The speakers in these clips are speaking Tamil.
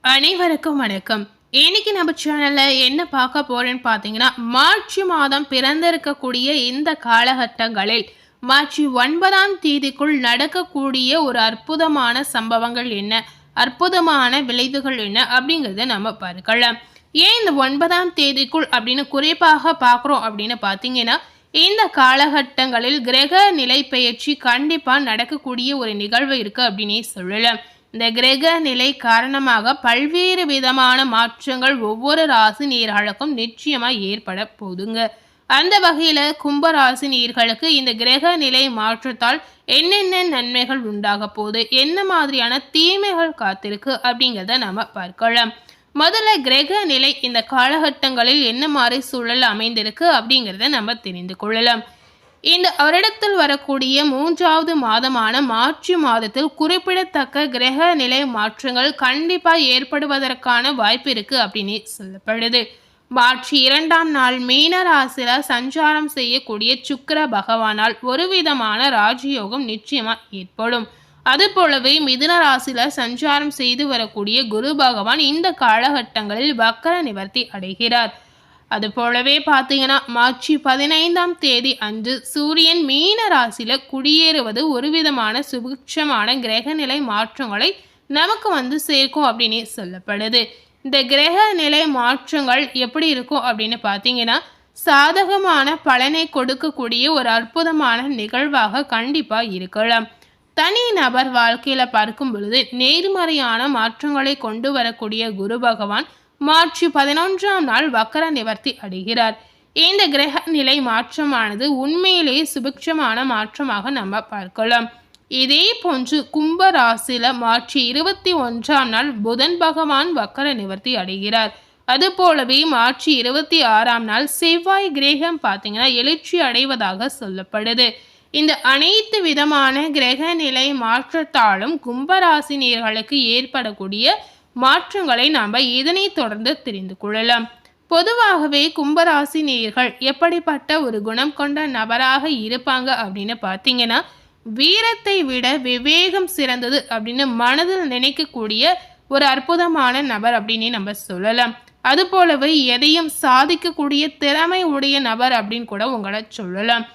அனைவருக்கும் வணக்கம். இன்னைக்கு நம்ம சேனல்ல என்ன பார்க்க போறேன்னு பார்த்தீங்கன்னா, மார்ச் மாதம் பிறந்திருக்கக்கூடிய இந்த காலகட்டங்களில் மார்ச் 9ஆம் தேதிக்குள் நடக்கக்கூடிய ஒரு அற்புதமான சம்பவங்கள் என்ன, அற்புதமான விளைவுகள் என்ன அப்படிங்கிறத நம்ம பார்க்கலாம். ஏன் இந்த 9ஆம் தேதிக்குள் அப்படின்னு குறிப்பாக பார்க்குறோம் அப்படின்னு பார்த்தீங்கன்னா, இந்த காலகட்டங்களில் கிரக நிலை பெயர்ச்சி கண்டிப்பாக நடக்கக்கூடிய ஒரு நிகழ்வு இருக்குது அப்படின்னே சொல்லலாம். இந்த கிரக நிலை காரணமாக பல்வேறு விதமான மாற்றங்கள் ஒவ்வொரு ராசி நேர்களுக்கும் நிச்சயமாக ஏற்பட போதுங்க. அந்த வகையில் கும்ப ராசி நேர்களுக்கு இந்த கிரக நிலை மாற்றத்தால் என்னென்ன நன்மைகள் உண்டாக போகுது, என்ன மாதிரியான தீமைகள் காத்திருக்கு அப்படிங்கிறத நம்ம பார்க்கலாம். முதல்ல கிரக நிலை இந்த காலகட்டங்களில் என்ன மாதிரி சூழல் அமைந்திருக்கு அப்படிங்கிறத நம்ம தெரிந்து கொள்ளலாம். இந்த வருடத்தில் வரக்கூடிய 3வது மாதமான மார்ச் மாதத்தில் குறிப்பிடத்தக்க கிரக நிலை மாற்றங்கள் கண்டிப்பாக ஏற்படுவதற்கான வாய்ப்பு இருக்கு அப்படின்னு சொல்லப்படுது. மார்ச் 2ஆம் நாள் மீன ராசியில சஞ்சாரம் செய்யக்கூடிய சுக்கிர பகவானால் ஒரு விதமான ராஜயோகம் நிச்சயமா ஏற்படும். அது போலவே மிதுன ராசியில சஞ்சாரம் செய்து வரக்கூடிய குரு பகவான் இந்த காலகட்டங்களில் வக்கர நிவர்த்தி அடைகிறார். அது போலவே பார்த்தீங்கன்னா மார்ச் 15ஆம் தேதி அன்று சூரியன் மீன ராசியில குடியேறுவது ஒரு விதமான சுபிக்ஷமான கிரகநிலை மாற்றங்களை நமக்கு சேர்க்கும் அப்படின்னு சொல்லப்படுது. இந்த கிரக நிலை மாற்றங்கள் எப்படி இருக்கும் அப்படின்னு பார்த்தீங்கன்னா, சாதகமான பலனை கொடுக்கக்கூடிய ஒரு அற்புதமான நிகழ்வாக கண்டிப்பா இருக்கலாம். தனி நபர் வாழ்க்கையில பார்க்கும் பொழுது நேர்மறையான மாற்றங்களை கொண்டு வரக்கூடிய குரு பகவான் மார்ச் 11ஆம் நாள் வக்கர நிவர்த்தி அடைகிறார். இந்த கிரக நிலை மாற்றமானது உண்மையிலேயே சுபிக்ஷமான மாற்றமாக நம்ம பார்க்கலாம். இதே போன்று கும்ப ராசியில மார்ச் 21ஆம் நாள் புதன் பகவான் வக்கர நிவர்த்தி அடைகிறார். அது போலவே மார்ச் 26ஆம் நாள் செவ்வாய் கிரகம் பார்த்தீங்கன்னா எழுச்சி அடைவதாக சொல்லப்படுது. இந்த அனைத்து விதமான கிரக நிலை மாற்றத்தாலும் கும்பராசினியர்களுக்கு ஏற்படக்கூடிய மாற்றங்களை நாம் இதனை தொடர்ந்து தெரிந்து கொள்ளலாம். பொதுவாகவே கும்பராசி நேயர்கள் எப்படிப்பட்ட ஒரு குணம் கொண்ட நபராக இருப்பாங்க அப்படின்னு பார்த்தீங்கன்னா, வீரத்தை விட விவேகம் சிறந்தது அப்படின்னு மனதில் நினைக்கக்கூடிய ஒரு அற்புதமான நபர் அப்படின்னு நம்ம சொல்லலாம். அது போலவே எதையும் சாதிக்கக்கூடிய திறமை உடைய நபர் அப்படின்னு கூட உங்களை சொல்லலாம்.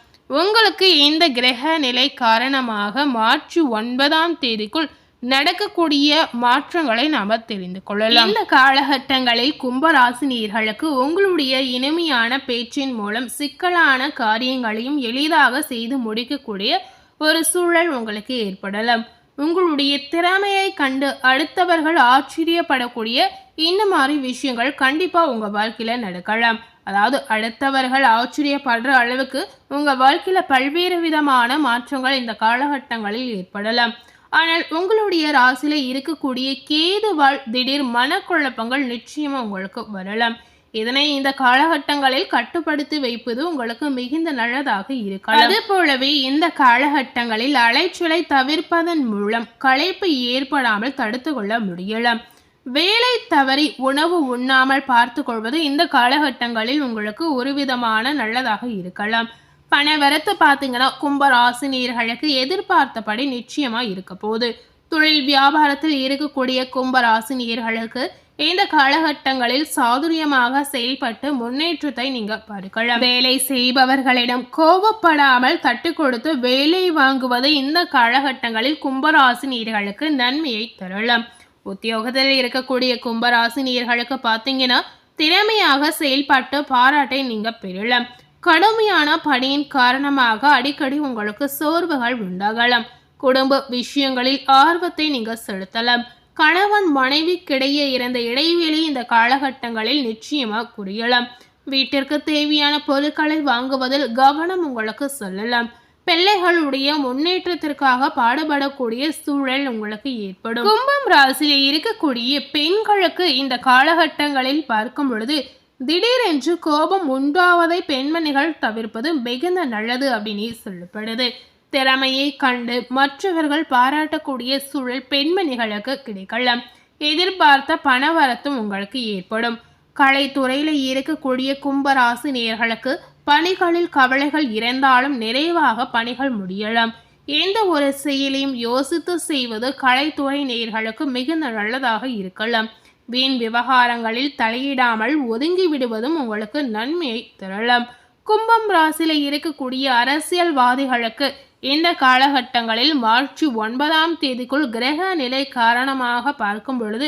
உங்களுக்கு இந்த கிரக நிலை காரணமாக மார்ச் 9ஆம் தேதிக்குள் நடக்கக்கூடிய மாற்றங்களை நாம் தெரிந்து கொள்ளலாம். இந்த காலகட்டங்களில் கும்பராசினியர்களுக்கு உங்களுடைய இனிமையான பேச்சின் மூலம் சிக்கலான காரியங்களையும் எளிதாக செய்து முடிக்கக்கூடிய ஒரு சூழல் உங்களுக்கு ஏற்படலாம். உங்களுடைய திறமையை கண்டு அடுத்தவர்கள் ஆச்சரியப்படக்கூடிய இந்த மாதிரி விஷயங்கள் கண்டிப்பா உங்க வாழ்க்கையில நடக்கலாம். அதாவது அடுத்தவர்கள் ஆச்சரியப்படுற அளவுக்கு உங்க வாழ்க்கையில பல்வேறு விதமான மாற்றங்கள் இந்த காலகட்டங்களில் ஏற்படலாம். ஆனால் உங்களுடைய ராசியில இருக்கக்கூடிய கேதுவால் திடீர் மனக்குழப்பங்கள் நிச்சயமா உங்களுக்கு வரலாம். இதனை இந்த காலகட்டங்களில் கட்டுப்படுத்தி வைப்பது உங்களுக்கு மிகுந்த நல்லதாக இருக்கலாம். அது போலவே இந்த காலகட்டங்களில் அலைச்சலை தவிர்ப்பதன் மூலம் களைப்பு ஏற்படாமல் தடுத்து கொள்ள முடியலாம். வேலை தவறி உணவு உண்ணாமல் பார்த்து கொள்வது இந்த காலகட்டங்களில் உங்களுக்கு ஒரு விதமான நல்லதாக இருக்கலாம். பணவரத்து பார்த்தீங்கன்னா கும்பராசினியர்களுக்கு எதிர்பார்த்தபடி நிச்சயமா இருக்க போகுது. தொழில் வியாபாரத்தில் இருக்கக்கூடிய கும்பராசினியர்களுக்கு இந்த காலகட்டங்களில் சாதுரியமாக செயல்பட்டு முன்னேற்றத்தை நீங்க பார்க்கலாம். வேலை செய்பவர்களிடம் கோபப்படாமல் தட்டு கொடுத்து வேலை வாங்குவது இந்த காலகட்டங்களில் கும்பராசினியர்களுக்கு நன்மையை தரலாம். உத்தியோகத்தில் இருக்கக்கூடிய கும்பராசினியர்களுக்கு பார்த்தீங்கன்னா திறமையாக செயல்பட்டு பாராட்டை நீங்க பெறலாம். கடுமையான பணியின் காரணமாக அடிக்கடி உங்களுக்கு சோர்வுகள் உண்டாகலாம். குடும்ப விஷயங்களில் ஆர்வத்தை நீங்க செலுத்தலாம். கணவன் மனைவிக்கிடையே இருந்த இடைவெளி இந்த காலகட்டங்களில் நிச்சயமா குறையலாம். வீட்டிற்கு தேவையான பொருட்களை வாங்குவதில் கவனம் உங்களுக்கு சொல்லலாம். பிள்ளைகளுடைய முன்னேற்றத்திற்காக பாடுபடக்கூடிய சூழல் உங்களுக்கு ஏற்படும். கும்பம் ராசியில் இருக்கக்கூடிய பெண்களுக்கு இந்த காலகட்டங்களில் பார்க்கும் பொழுது திடீரென்று கோபம் உண்டாவதை பெண்மணிகள் தவிர்ப்பது மிகுந்த நல்லது அப்படின்னு சொல்லப்படுது. திறமையை கண்டு மற்றவர்கள் பாராட்டக்கூடிய சூழல் பெண்மணிகளுக்கு கிடைக்கலாம். எதிர்பார்த்த பணவரத்தும் உங்களுக்கு ஏற்படும். கலைத்துறையில் இருக்கக்கூடிய கும்பராசி நேயர்களுக்கு பணிகளில் கவலைகள் இருந்தாலும் நிறைவாக பணிகள் முடியலாம். எந்த ஒரு செயலையும் யோசித்து செய்வது கலைத்துறை நேயர்களுக்கு மிகுந்த நல்லதாக இருக்கலாம். வீண் விவகாரங்களில் தலையிடாமல் ஒதுங்கி விடுவதும் உங்களுக்கு நன்மையை தரலாம். கும்பம் ராசியில இருக்கக்கூடிய அரசியல்வாதிகளுக்கு இந்த காலகட்டங்களில் மார்ச் 9 கிரக நிலை காரணமாக பார்க்கும் பொழுது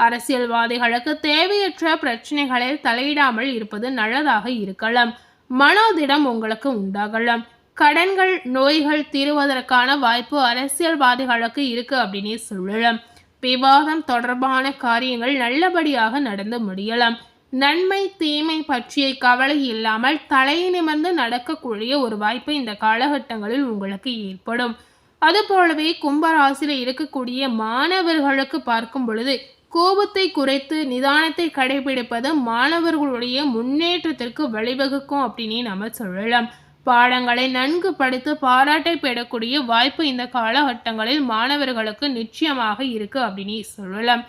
அரசியல்வாதிகளுக்கு தேவையற்ற பிரச்சனைகளில் தலையிடாமல் இருப்பது நல்லதாக இருக்கலாம். மனோதிடம் உங்களுக்கு உண்டாகலாம். கடன்கள் நோய்கள் தீருவதற்கான வாய்ப்பு அரசியல்வாதிகளுக்கு இருக்கு அப்படின்னு சொல்லலாம். விவாதம் தொடர்பான காரியங்கள் நல்லபடியாக நடந்து முடியலாம். நன்மை தீமை பற்றிய கவலை இல்லாமல் தலை நிமிர்ந்து நடக்கக்கூடிய ஒரு வாய்ப்பு இந்த காலகட்டங்களில் உங்களுக்கு ஏற்படும். அதுபோலவே கும்பராசியில் இருக்கக்கூடிய மாணவர்களுக்கு பார்க்கும் பொழுது கோபத்தை குறைத்து நிதானத்தை கடைபிடிப்பது மாணவர்களுடைய முன்னேற்றத்திற்கு வழிவகுக்கும் அப்படின்னு நம்ம சொல்லலாம். பாடங்களை நன்கு படித்து பாராட்டை பெறக்கூடிய வாய்ப்பு இந்த காலகட்டங்களில் மாணவர்களுக்கு நிச்சயமாக இருக்கு அப்படின்னு சொல்லலாம்.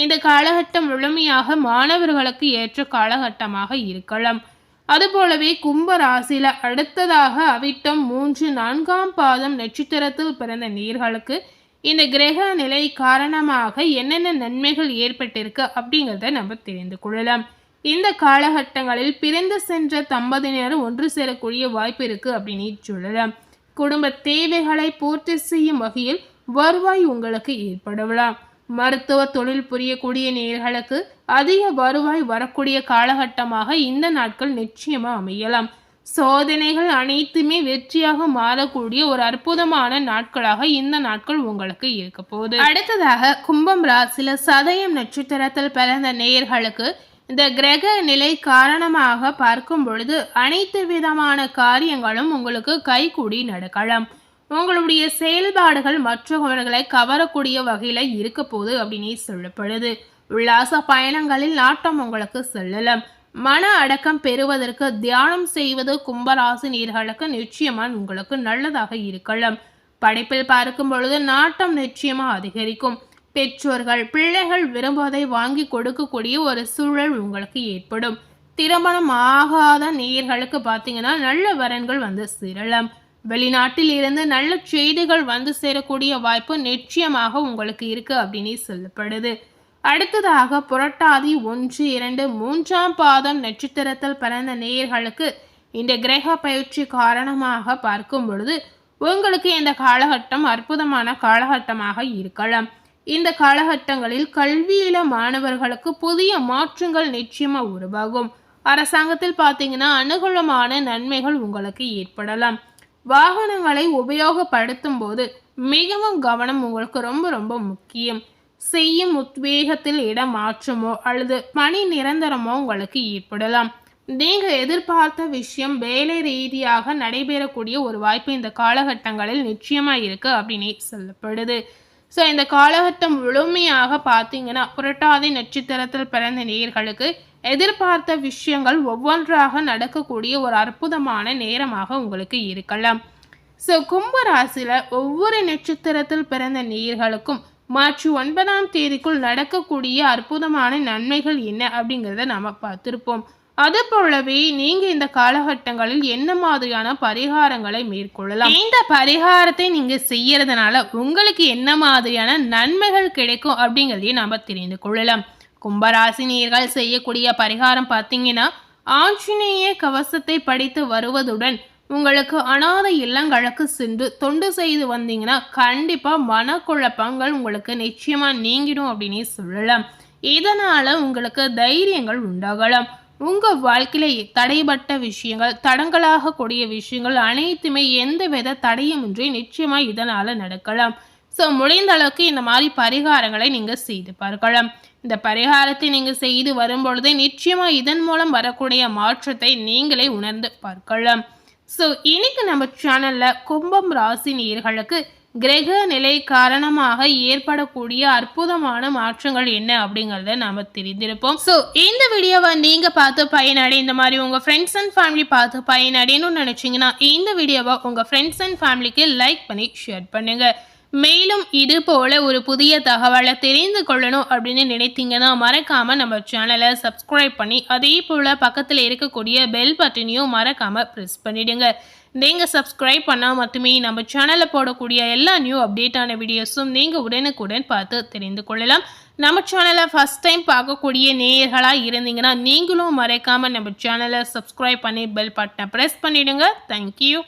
இந்த காலகட்டம் முழுமையாக மாணவர்களுக்கு ஏற்ற காலகட்டமாக இருக்கலாம். அதுபோலவே கும்ப ராசியில அடுத்ததாக அவிட்டம் 3, 4ஆம் பாதம் நட்சத்திரத்தில் பிறந்த நேர்களுக்கு இந்த கிரக நிலை காரணமாக என்னென்ன நன்மைகள் ஏற்பட்டிருக்கு அப்படிங்கிறத நம்ம தெரிந்து கொள்ளலாம். இந்த காலகட்டங்களில் பிறந்து சென்ற தம்பதியினர் ஒன்று சேரக்கூடிய வாய்ப்பு இருக்கு அப்படின்னு சொல்லலாம். குடும்ப தேவைகளை பூர்த்தி செய்யும் வகையில் வருவாய் உங்களுக்கு ஏற்படலாம். மருத்துவ தொழில் புரியக்கூடிய நேயர்களுக்கு அதிக வருவாய் வரக்கூடிய காலகட்டமாக இந்த நாட்கள் நிச்சயமா அமையலாம். சோதனைகள் அனைத்துமே வெற்றியாக மாறக்கூடிய ஒரு அற்புதமான நாட்களாக இந்த நாட்கள் உங்களுக்கு இருக்க போகுது. அடுத்ததாக கும்பம் ராசியில சதயம் நட்சத்திரத்தில் பிறந்த நேயர்களுக்கு இந்த கிரக நிலை காரணமாக பார்க்கும் பொழுது அனைத்து விதமான காரியங்களும் உங்களுக்கு கைகூடி நடக்கலாம். உங்களுடைய செயல்பாடுகள் மற்றவர்களை கவரக்கூடிய வகையில இருக்க போகுது அப்படின்னு சொல்லப்படுது. உல்லாச பயணங்களில் நாட்டம் உங்களுக்கு செல்லலாம். மன அடக்கம் பெறுவதற்கு தியானம் செய்வது கும்பராசி நேயர்களுக்கு நிச்சயமா உங்களுக்கு நல்லதாக இருக்கலாம். படிப்பில் பார்க்கும் பொழுது நாட்டம் நிச்சயமா அதிகரிக்கும். பெற்றோர்கள் பிள்ளைகள் விரும்புவதை வாங்கி கொடுக்கக்கூடிய ஒரு சூழல் உங்களுக்கு ஏற்படும். திருமணம் ஆகாத நேயர்களுக்கு பார்த்தீங்கன்னா நல்ல வரன்கள் வந்து சேரலாம். வெளிநாட்டில் இருந்து நல்ல செய்திகள் வந்து சேரக்கூடிய வாய்ப்பு நிச்சயமாக உங்களுக்கு இருக்கு அப்படின்னு சொல்லப்படுது. அடுத்ததாக புரட்டாதி 1, 2, 3ஆம் பாதம் நட்சத்திரத்தில் பிறந்த நேயர்களுக்கு இந்த கிரக பயிற்சி காரணமாக பார்க்கும் பொழுது உங்களுக்கு இந்த காலகட்டம் அற்புதமான காலகட்டமாக இருக்கலாம். இந்த காலகட்டங்களில் கல்வியில மாணவர்களுக்கு புதிய மாற்றங்கள் நிச்சயமா உருவாகும். அரசாங்கத்தில் பார்த்தீங்கன்னா அனுகூலமான நன்மைகள் உங்களுக்கு ஏற்படலாம். வாகனங்களை உபயோகப்படுத்தும் போது மிகவும் கவனம் உங்களுக்கு ரொம்ப ரொம்ப முக்கியம். செய்யும் உத்வேகத்தில் இடம் மாற்றமோ அல்லது பணி நிரந்தரமோ உங்களுக்கு ஏற்படலாம். நீங்க எதிர்பார்த்த விஷயம் வேலை ரீதியாக நடைபெறக்கூடிய ஒரு வாய்ப்பு இந்த காலகட்டங்களில் நிச்சயமா இருக்கு அப்படின்னு சொல்லப்படுது. ஸோ இந்த காலகட்டம் முழுமையாக பார்த்தீங்கன்னா புரட்டாதி நட்சத்திரத்தில் பிறந்த நேயர்களுக்கு எதிர்பார்த்த விஷயங்கள் ஒவ்வொன்றாக நடக்கக்கூடிய ஒரு அற்புதமான நேரமாக உங்களுக்கு இருக்கலாம். ஸோ கும்பராசியில் ஒவ்வொரு நட்சத்திரத்தில் பிறந்த நேயர்களுக்கும் மார்ச் 9 நடக்கக்கூடிய அற்புதமான நன்மைகள் என்ன அப்படிங்கிறத நம்ம பார்த்துருப்போம். அது போலவே நீங்க இந்த காலகட்டங்களில் என்ன மாதிரியான பரிகாரங்களை மேற்கொள்ளலாம், இந்த பரிகாரத்தை நீங்க செய்யறதுனால உங்களுக்கு என்ன மாதிரியான நன்மைகள் கிடைக்கும் அப்படிங்கிறதையும் நாம தெரிந்து கொள்ளலாம். கும்பராசினியர்கள் செய்யக்கூடிய பரிகாரம் பார்த்தீங்கன்னா ஆஞ்சநேய கவசத்தை படித்து வருவதுடன் உங்களுக்கு அனாதை இல்லங்களுக்கு சென்று தொண்டு செய்து வந்தீங்கன்னா கண்டிப்பா மனக்குழப்பங்கள் உங்களுக்கு நிச்சயமா நீங்கிடும் அப்படின்னு சொல்லலாம். இதனால உங்களுக்கு தைரியங்கள் உண்டாகலாம். உங்க வாழ்க்கையில தடைப்பட்ட விஷயங்கள் தடங்களாக கூடிய விஷயங்கள் அனைத்துமே எந்தவித தடையுமின்றி நிச்சயமா இதனால நடக்கலாம். ஸோ முடிந்த அளவுக்கு இந்த மாதிரி பரிகாரங்களை நீங்க செய்து பார்க்கலாம். இந்த பரிகாரத்தை நீங்க செய்து வரும்பொழுதே நிச்சயமா இதன் மூலம் வரக்கூடிய மாற்றத்தை நீங்களே உணர்ந்து பார்க்கலாம். ஸோ இன்னைக்கு நம்ம சேனல்ல கும்பம் ராசி நேயர்களுக்கு கிரக நிலை காரணமாக ஏற்படக்கூடிய அற்புதமான மாற்றங்கள் என்ன அப்படிங்கிறத நாம தெரிந்திருப்போம். ஸோ இந்த வீடியோவை நீங்க பார்த்து பயனடை, இந்த மாதிரி உங்க ஃப்ரெண்ட்ஸ் அண்ட் ஃபேமிலி பார்த்து பயனடையணும்னு நினைச்சீங்கன்னா இந்த வீடியோவை உங்க ஃப்ரெண்ட்ஸ் அண்ட் ஃபேமிலிக்கு லைக் பண்ணி ஷேர் பண்ணுங்க. மேலும் இது போல ஒரு புதிய தகவலை தெரிந்து கொள்ளணும் அப்படின்னு நினைத்தீங்கன்னா மறக்காம நம்ம சேனலை சப்ஸ்கிரைப் பண்ணி அதே போல பக்கத்தில் இருக்கக்கூடிய பெல் பட்டனையும் மறக்காம ப்ரெஸ் பண்ணிடுங்க. நீங்கள் சப்ஸ்கிரைப் பண்ணால் மட்டுமே நம்ம சேனலில் போடக்கூடிய எல்லா நியூ அப்டேட்டான வீடியோஸும் நீங்கள் உடனுக்குடன் பார்த்து தெரிந்து கொள்ளலாம். நம்ம சேனலை ஃபஸ்ட் டைம் பார்க்கக்கூடிய நேயர்களாக இருந்தீங்கன்னா நீங்களும் மறக்காமல் நம்ம சேனலை சப்ஸ்கிரைப் பண்ணி பெல் பட்டனை ப்ரெஸ் பண்ணிவிடுங்க. தேங்க்யூ.